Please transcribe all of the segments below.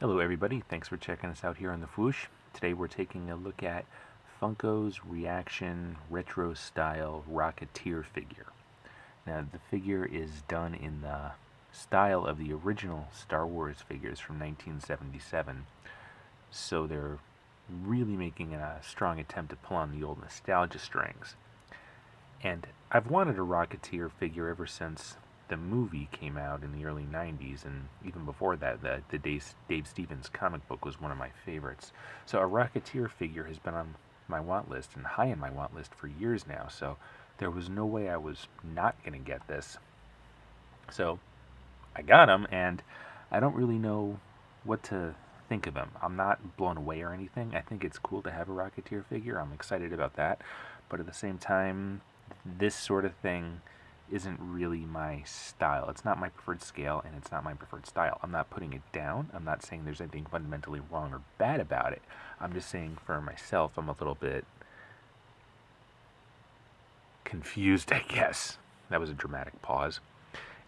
Hello everybody, thanks for checking us out here on the Fwoosh. Today we're taking a look at Funko's ReAction retro style Rocketeer figure. Now the figure is done in the style of the original Star Wars figures from 1977, so they're really making a strong attempt to pull on the old nostalgia strings. And I've wanted a Rocketeer figure ever since the movie came out in the early 90s, and even before that, the Dave Stevens comic book was one of my favorites. So a Rocketeer figure has been on my want list and high on my want list for years now, so there was no way I was not going to get this. So I got him, and I don't really know what to think of him. I'm not blown away or anything. I think it's cool to have a Rocketeer figure. I'm excited about that, but at the same time, this sort of thing isn't really my style. It's not my preferred scale, and it's not my preferred style. I'm not putting it down. I'm not saying there's anything fundamentally wrong or bad about it. I'm just saying for myself, I'm a little bit confused, I guess. That was a dramatic pause.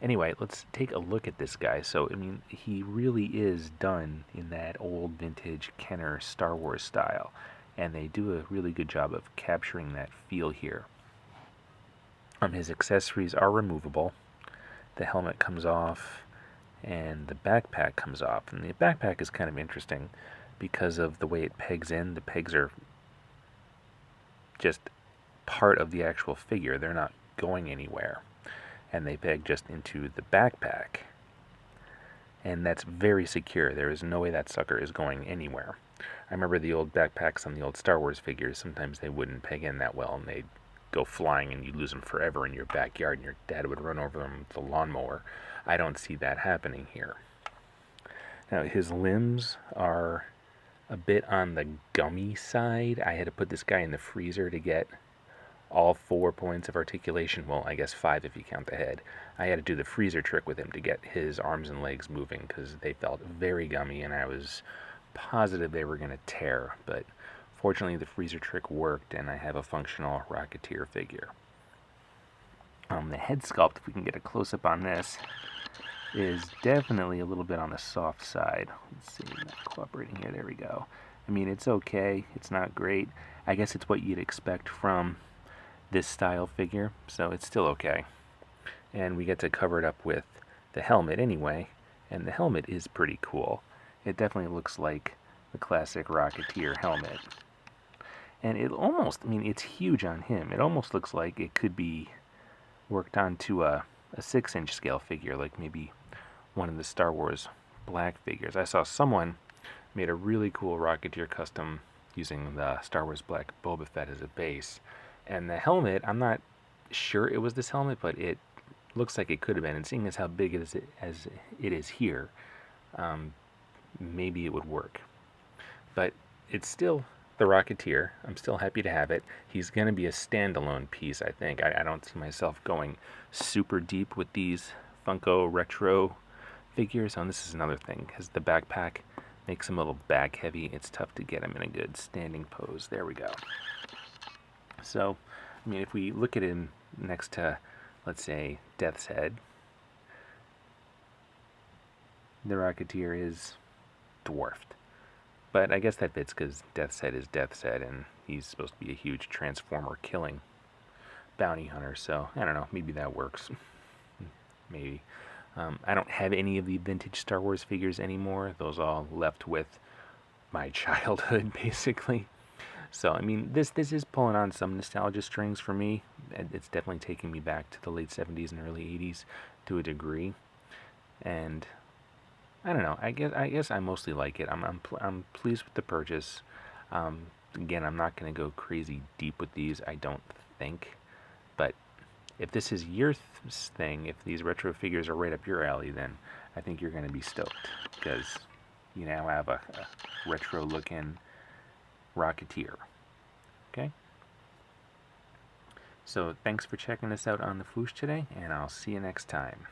Anyway, let's take a look at this guy. So, I mean, he really is done in that old vintage Kenner Star Wars style, and they do a really good job of capturing that feel here. His accessories are removable. The helmet comes off, and the backpack comes off. And the backpack is kind of interesting because of the way it pegs in. The pegs are just part of the actual figure. They're not going anywhere. And they peg just into the backpack. And that's very secure. There is no way that sucker is going anywhere. I remember the old backpacks on the old Star Wars figures. Sometimes they wouldn't peg in that well, and they'd go flying and you'd lose them forever in your backyard, and your dad would run over them with the lawnmower. I don't see that happening here. Now, his limbs are a bit on the gummy side. I had to put this guy in the freezer to get all 4 points of articulation. Well, I guess 5 if you count the head. I had to do the freezer trick with him to get his arms and legs moving because they felt very gummy, and I was positive they were going to tear, but fortunately, the freezer trick worked, and I have a functional Rocketeer figure. The head sculpt, if we can get a close-up on this, is definitely a little bit on the soft side. Let's see, not cooperating here. There we go. I mean, it's okay. It's not great. I guess it's what you'd expect from this style figure, so it's still okay. And we get to cover it up with the helmet anyway, and the helmet is pretty cool. It definitely looks like the classic Rocketeer helmet. And it almost, I mean, it's huge on him. It almost looks like it could be worked onto a 6-inch scale figure, like maybe one of the Star Wars black figures. I saw someone made a really cool Rocketeer custom using the Star Wars black Boba Fett as a base. And the helmet, I'm not sure it was this helmet, but it looks like it could have been. And seeing as how big as it is here, maybe it would work. But it's still the Rocketeer. I'm still happy to have it. He's going to be a standalone piece, I think. I don't see myself going super deep with these Funko retro figures. And this is another thing, because the backpack makes him a little back heavy. It's tough to get him in a good standing pose. There we go. So, I mean, if we look at him next to, let's say, Death's Head, the Rocketeer is dwarfed. But I guess that fits because Death's Head is Death's Head, and he's supposed to be a huge Transformer killing bounty hunter, so I don't know, maybe that works. Maybe. I don't have any of the vintage Star Wars figures anymore. Those all left with my childhood, basically. So, I mean, this is pulling on some nostalgia strings for me. It's definitely taking me back to the late 70s and early 80s to a degree. And I don't know. I guess I mostly like it. I'm pleased with the purchase. Again, I'm not going to go crazy deep with these, I don't think. But if this is your thing, if these retro figures are right up your alley, then I think you're going to be stoked because you now have a retro-looking Rocketeer. Okay? So thanks for checking us out on the Fwoosh today, and I'll see you next time.